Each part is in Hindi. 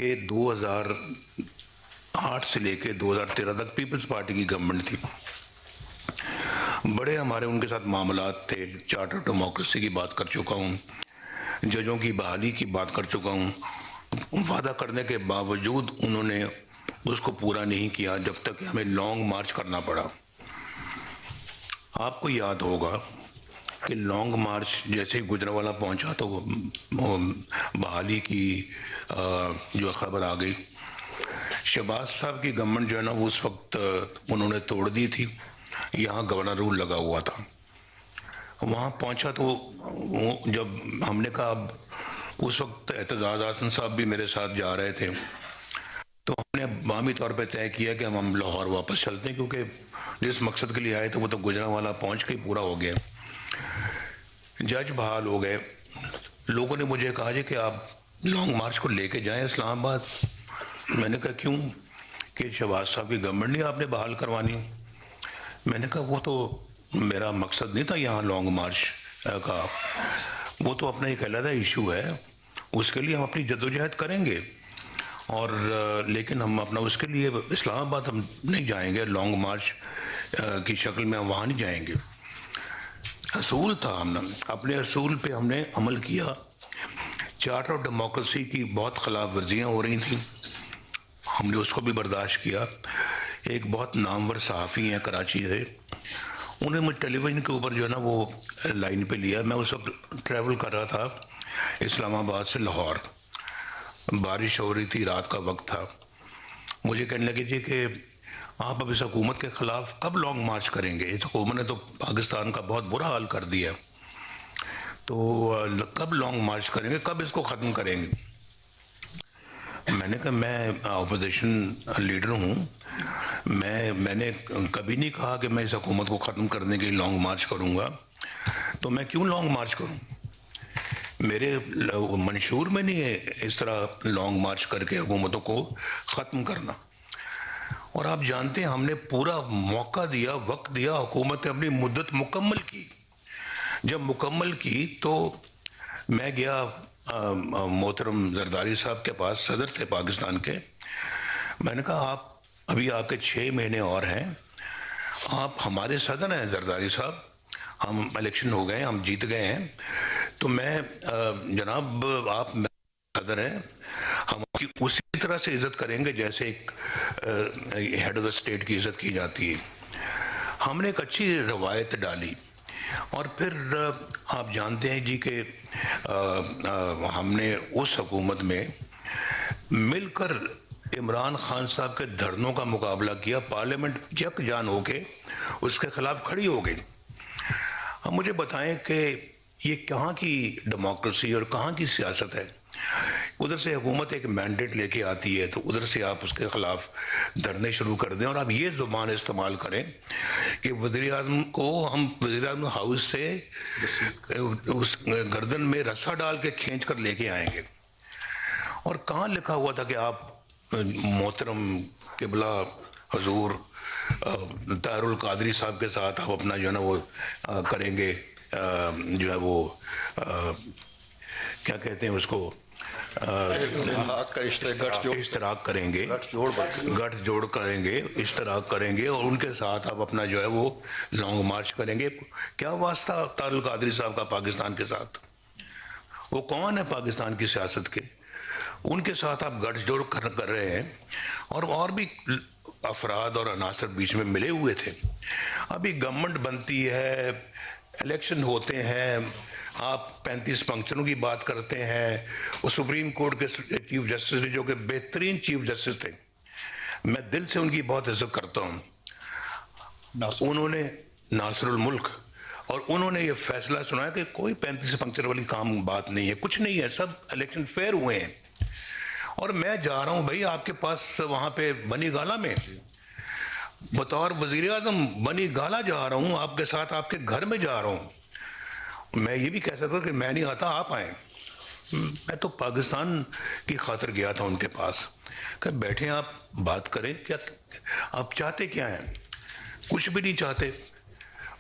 कि 2008 से लेके 2013 तक पीपल्स पार्टी की गवर्नमेंट थी। बड़े हमारे उनके साथ मामलात थे। चार्टर डेमोक्रेसी की बात कर चुका हूँ, जजों की बहाली की बात कर चुका हूँ। वादा करने के बावजूद उन्होंने उसको पूरा नहीं किया, जब तक कि हमें लॉन्ग मार्च करना पड़ा। आपको याद होगा कि लॉन्ग मार्च जैसे ही गुजरांवाला पहुंचा तो बहाली की जो खबर आ गई। शहबाज साहब की गवर्नमेंट जो है ना, वो उस वक्त उन्होंने तोड़ दी थी। यहाँ गवर्नर रूल लगा हुआ था। वहाँ पहुंचा तो जब हमने कहा, उस वक्त एतजाज हसन साहब भी मेरे साथ जा रहे थे, तो हमने बामी तौर पे तय किया कि हम लाहौर वापस चलते हैं, क्योंकि जिस मकसद के लिए आए थे वो तो गुजरांवाला पहुंच के पूरा हो गया। जज बहाल हो गए। लोगों ने मुझे कहा जी कि आप लॉन्ग मार्च को लेके जाएं इस्लामाबाद। मैंने कहा क्यों? कि शहबाज साहब की गवर्नमेंट नहीं आपने बहाल करवानी। मैंने कहा वो तो मेरा मकसद नहीं था यहाँ लॉन्ग मार्च का, वो तो अपना एक अलग इशू है, उसके लिए हम अपनी जद्दोजहद करेंगे। और लेकिन हम अपना उसके लिए इस्लामाबाद हम नहीं जाएंगे, लॉन्ग मार्च की शक्ल में हम वहाँ नहीं जाएंगे। असूल था, हमने अपने असूल पे हमने अमल किया। चार्टर ऑफ डेमोक्रेसी की बहुत खिलाफ वर्जियाँ हो रही थी, हमने उसको भी बर्दाश्त किया। एक बहुत नामवर सहाफ़ी हैं कराची से, उन्हें मुझे टेलीविज़न के ऊपर जो है ना वो लाइन पे लिया। मैं उस वक्त ट्रैवल कर रहा था इस्लामाबाद से लाहौर, बारिश हो रही थी, रात का वक्त था। मुझे कहने लगे जी कि आप अब इस हुकूमत के ख़िलाफ़ कब लॉन्ग मार्च करेंगे? इस हुकूमत ने तो पाकिस्तान का बहुत बुरा हाल कर दिया, तो कब लॉन्ग मार्च करेंगे, कब इसको ख़त्म करेंगे? मैंने कहा मैं अपोजिशन लीडर हूँ, मैंने कभी नहीं कहा कि मैं इस हुकूमत को ख़त्म करने के लिए लॉन्ग मार्च करूँगा, तो मैं क्यों लॉन्ग मार्च करूँ? मेरे मंशूर में नहीं है इस तरह लॉन्ग मार्च करके हुकूमतों को ख़त्म करना। और आप जानते हैं हमने पूरा मौका दिया, वक्त दिया, हुकूमत ने अपनी मुद्दत मुकम्मल की। जब मुकम्मल की तो मैं गया मोहतरम जरदारी साहब के पास, सदर थे पाकिस्तान के। मैंने कहा आप अभी आपके 6 महीने और हैं, आप हमारे सदर हैं जरदारी साहब, हम इलेक्शन हो गए, हम जीत गए हैं, तो मैं जनाब आप सदर हैं, हम आपकी उसी तरह से इज़्ज़त करेंगे जैसे एक हेड ऑफ द स्टेट की इज़्ज़त की जाती है। हमने एक अच्छी रवायत डाली। और फिर आप जानते हैं जी कि हमने उस हुकूमत में मिलकर इमरान खान साहब के धरनों का मुकाबला किया। पार्लियामेंट यकजान होके उसके खिलाफ खड़ी हो गई। अब मुझे बताएं कि ये कहाँ की डेमोक्रेसी और कहाँ की सियासत है? उधर से हुकूमत एक मैंडेट लेके आती है तो उधर से आप उसके खिलाफ धरने शुरू कर दें, और आप ये ज़ुबान इस्तेमाल करें कि वज़ीर आज़म को हम वज़ीर आज़म हाउस से उस गर्दन में रस्सा डाल के खींच कर लेके आएंगे। और कहाँ लिखा हुआ था कि आप मोहतरम किबला हजूर तारुल कादरी साहब के साथ आप अपना जो है ना वो करेंगे, जो है वो क्या कहते हैं उसको, इश्तराक करेंगे, गठजोड़ करेंगे, इश्तराक करेंगे, और उनके साथ आप अपना जो है वो लॉन्ग मार्च करेंगे। क्या वास्ता तारुल कादरी साहब का पाकिस्तान के साथ? वो कौन है पाकिस्तान की सियासत के? उनके साथ आप गठजोड़ कर रहे हैं। और भी अफराद और अनासर बीच में मिले हुए थे। अभी गवर्नमेंट बनती है, इलेक्शन होते हैं, आप 35 पंक्चरों की बात करते हैं। वो सुप्रीम कोर्ट के चीफ जस्टिस जो कि बेहतरीन चीफ जस्टिस थे, मैं दिल से उनकी बहुत इज्जत करता हूँ। उन्होंने नासिरुल मुल्क, और उन्होंने ये फैसला सुनाया कि कोई 35 पंक्चर वाली काम बात नहीं है, कुछ नहीं है, सब इलेक्शन फेयर हुए हैं। और मैं जा रहा हूँ भाई आपके पास वहाँ पे बनी गाला में, बतौर वजीर आजम बनी गाला जा रहा हूँ आपके साथ, आपके घर में जा रहा हूँ। मैं ये भी कह सकता कि मैं नहीं आता, आप आए। मैं तो पाकिस्तान की खातिर गया था उनके पास, कि बैठे आप बात करें, क्या आप चाहते क्या हैं? कुछ भी नहीं चाहते।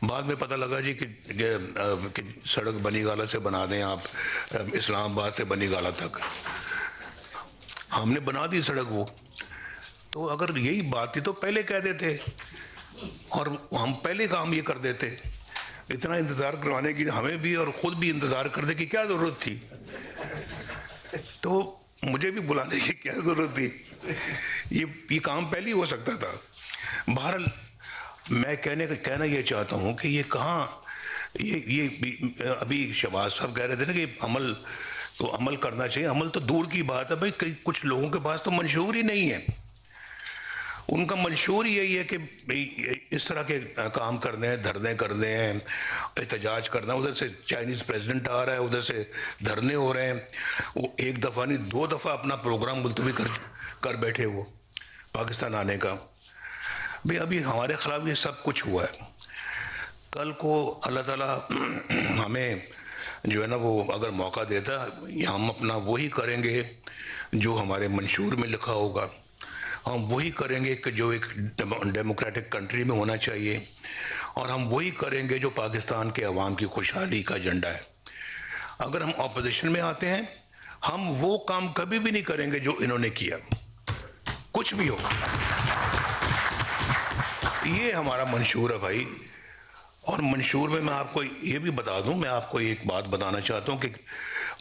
बाद में पता लगा जी कि सड़क बनी गाला से बना दें आप, इस्लामाबाद से बनी गाला तक। हमने बना दी सड़क वो। तो अगर यही बात थी तो पहले कह देते और हम पहले काम ये कर देते। इतना इंतज़ार करवाने की हमें भी और ख़ुद भी इंतज़ार करने की क्या ज़रूरत थी? तो मुझे भी बुलाने की क्या ज़रूरत थी? ये काम पहले ही हो सकता था। बहरहाल मैं कहना ये चाहता हूँ कि ये कहाँ ये अभी शहबाज साहब कह रहे थे ना कि अमल करना चाहिए। अमल तो दूर की बात है भाई, कई कुछ लोगों के पास तो मंशूर ही नहीं है। उनका मंशूर यही है कि इस तरह के काम करने हैं, धरने करने हैं, एहतजाज करना। उधर से चाइनीज़ प्रेसिडेंट आ रहा है, उधर से धरने हो रहे हैं। वो एक दफ़ा नहीं 2 दफ़ा अपना प्रोग्राम मुलतवी कर बैठे वो पाकिस्तान आने का। भाई अभी हमारे ख़िलाफ़ ये सब कुछ हुआ है। कल को अल्लाह ताला हमें जो है ना वो अगर मौका देता है, हम अपना वही करेंगे जो हमारे मंशूर में लिखा होगा। हम वही करेंगे कि जो एक डेमोक्रेटिक कंट्री में होना चाहिए, और हम वही करेंगे जो पाकिस्तान के अवाम की खुशहाली का एजेंडा है। अगर हम ऑपोजिशन में आते हैं, हम वो काम कभी भी नहीं करेंगे जो इन्होंने किया, कुछ भी हो। ये हमारा मंशूर है भाई। और मंशूर में मैं आपको ये भी बता दूं, मैं आपको एक बात बताना चाहता हूं कि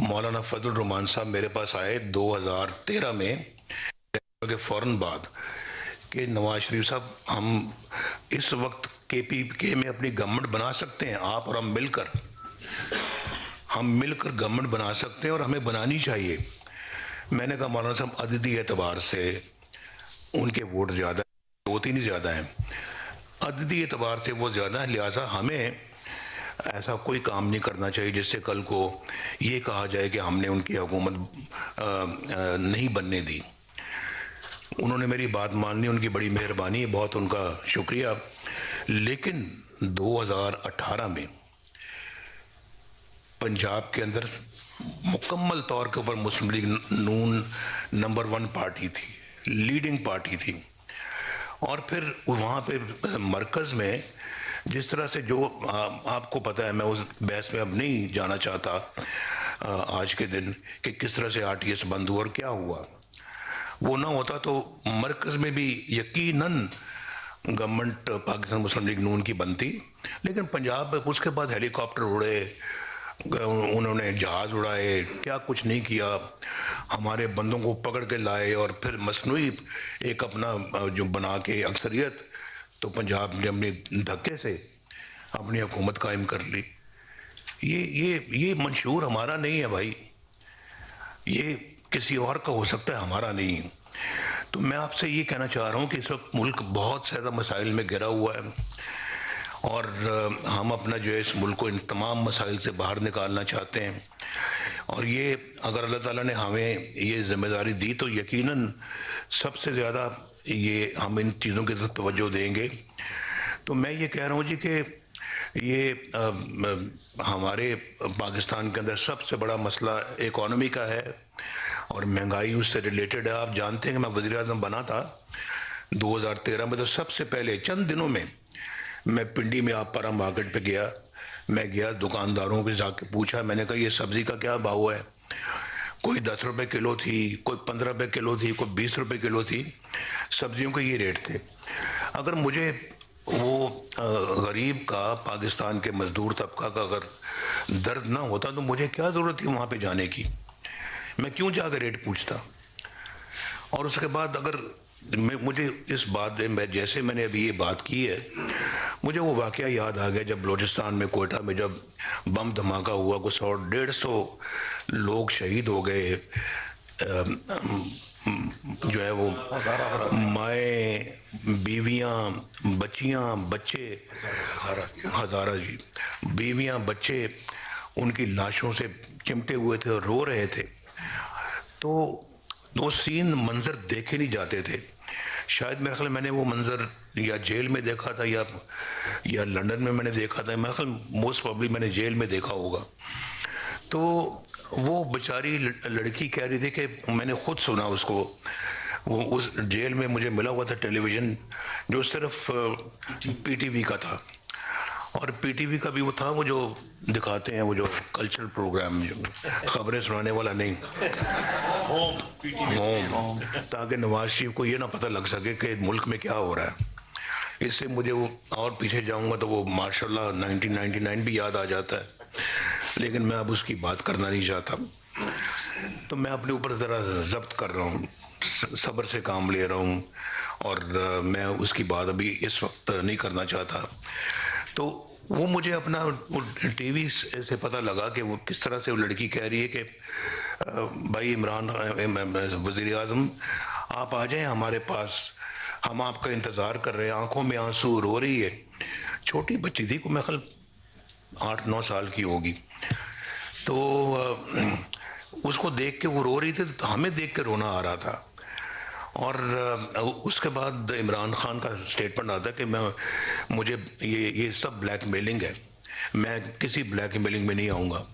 मौलाना फजल रहमान साहब मेरे पास आए 2013 में के फ़ौरन बाद कि नवाज शरीफ साहब, हम इस वक्त KPK में अपनी गवर्नमेंट बना सकते हैं, आप और हम मिलकर गवर्नमेंट बना सकते हैं और हमें बनानी चाहिए। मैंने कहा मौलाना साहब, अददी एतबार से उनके वोट ज़्यादा, 2-3 ही ज़्यादा हैं, अददी एतबार से वो ज़्यादा है, लिहाजा हमें ऐसा कोई काम नहीं करना चाहिए जिससे कल को ये कहा जाए कि हमने उनकी हुकूमत नहीं बनने दी। उन्होंने मेरी बात मान ली, उनकी बड़ी मेहरबानी है, बहुत उनका शुक्रिया। लेकिन 2018 में पंजाब के अंदर मुकम्मल तौर के ऊपर मुस्लिम लीग नून नंबर 1 पार्टी थी, लीडिंग पार्टी थी। और फिर वहाँ पे मरकज़ में जिस तरह से जो आपको पता है, मैं उस बहस में अब नहीं जाना चाहता आज के दिन कि किस तरह से RTS बंद हुआ और क्या हुआ। वो ना होता तो मरकज़ में भी यकीनन गवर्नमेंट पाकिस्तान मुस्लिम लीग नून की बनती। लेकिन पंजाब में उसके बाद हेलीकॉप्टर उड़े, उन्होंने जहाज़ उड़ाए, क्या कुछ नहीं किया। हमारे बंदों को पकड़ के लाए और फिर मसनूई एक अपना जो बना के अक्सरियत, तो पंजाब ने अपने धक्के से अपनी हुकूमत कायम कर ली। ये मंशूर हमारा नहीं है भाई, ये किसी और का हो सकता है, हमारा नहीं। तो मैं आपसे ये कहना चाह रहा हूँ कि इस वक्त मुल्क बहुत ज़्यादा मसाइल में घिरा हुआ है और हम अपना जो है इस मुल्क को इन तमाम मसाइल से बाहर निकालना चाहते हैं। और ये अगर अल्लाह ताला ने हमें ये ज़िम्मेदारी दी तो यकीनन सबसे ज़्यादा ये हम इन चीज़ों की तरफ तवज्जो देंगे। तो मैं ये कह रहा हूँ जी कि ये हमारे पाकिस्तान के अंदर सबसे बड़ा मसला इकॉनमी का है और महंगाई उससे रिलेटेड है। आप जानते हैं कि मैं वज़ीर-ए-आज़म बना था 2013 में, तो सबसे पहले चंद दिनों में मैं पिंडी में आपरा मार्केट पे गया। मैं गया, दुकानदारों के जाके पूछा, मैंने कहा ये सब्ज़ी का क्या भाव है? कोई 10 रुपये किलो थी, कोई 15 रुपये किलो थी, कोई 20 रुपये किलो थी। सब्जियों के ये रेट थे। अगर मुझे वो गरीब का, पाकिस्तान के मज़दूर तबका का अगर दर्द ना होता तो मुझे क्या ज़रूरत थी वहाँ पे जाने की? मैं क्यों जाकर रेट पूछता? और उसके बाद अगर मुझे इस बात में, जैसे मैंने अभी ये बात की है, मुझे वो वाक़या याद आ गया जब बलूचिस्तान में कोयटा में जब बम धमाका हुआ, कुछ 100-150 लोग शहीद हो गए। जो है वो माएँ, बीवियाँ, बच्चियाँ, बच्चे, हज़ारा जी, बीवियाँ, बच्चे उनकी लाशों से चिमटे हुए थे और रो रहे थे। तो वो सीन मंजर देखे नहीं जाते थे। शायद मेरे ख्याल मैंने वो मंजर या जेल में देखा था या लंदन में मैंने देखा था। मेरे ख्याल मोस्ट प्रॉब्ली मैंने जेल में देखा होगा। तो वो बेचारी लड़की कह रही थी कि मैंने खुद सुना उसको, वो उस जेल में मुझे मिला हुआ था टेलीविज़न जो सिर्फ PTV का था, और पीटीवी का भी वो था, वो जो दिखाते हैं, वो जो कल्चरल प्रोग्राम, जो खबरें सुनाने वाला नहीं, होम, ताकि नवाज शरीफ को ये ना पता लग सके कि मुल्क में क्या हो रहा है। इससे मुझे वो और पीछे जाऊंगा तो वो माशाल्लाह 1999 भी याद आ जाता है, लेकिन मैं अब उसकी बात करना नहीं चाहता। तो मैं अपने ऊपर ज़रा जब्त कर रहा हूँ, सब्र से काम ले रहा हूँ, और मैं उसकी बात अभी इस वक्त नहीं करना चाहता। तो वो मुझे अपना टीवी से पता लगा कि वो किस तरह से वो लड़की कह रही है कि भाई इमरान वज़ीर आज़म, आप आ जाएं हमारे पास, हम आपका इंतज़ार कर रहे हैं, आंखों में आंसू, रो रही है। छोटी बच्ची थी, को मैं ख्याल 8-9 साल की होगी। तो उसको देख के वो रो रही थी, तो हमें देख के रोना आ रहा था। और उसके बाद इमरान खान का स्टेटमेंट आता है कि मुझे ये सब ब्लैकमेलिंग है, मैं किसी ब्लैकमेलिंग में नहीं आऊँगा।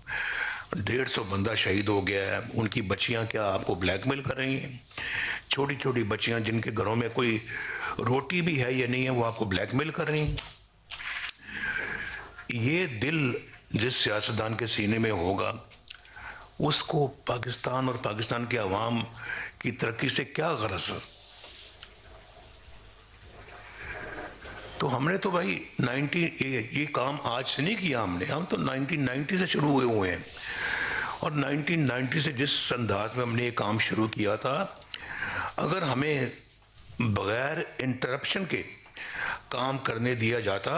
150 बंदा शहीद हो गया है, उनकी बच्चियां क्या आपको ब्लैकमेल कर रही हैं? छोटी छोटी बच्चियां जिनके घरों में कोई रोटी भी है या नहीं है, वो आपको ब्लैकमेल कर रही हैं। ये दिल जिस सियासतदान के सीने में होगा, उसको पाकिस्तान और पाकिस्तान के अवाम की तरक्की से क्या गरज है? तो हमने तो भाई ये काम आज से नहीं किया, हम तो 1990 से शुरू हुए हैं। और 1990 से जिस अंदाज में हमने ये काम शुरू किया था, अगर हमें बगैर इंटरप्शन के काम करने दिया जाता,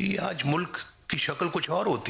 ये आज मुल्क की शक्ल कुछ और होती।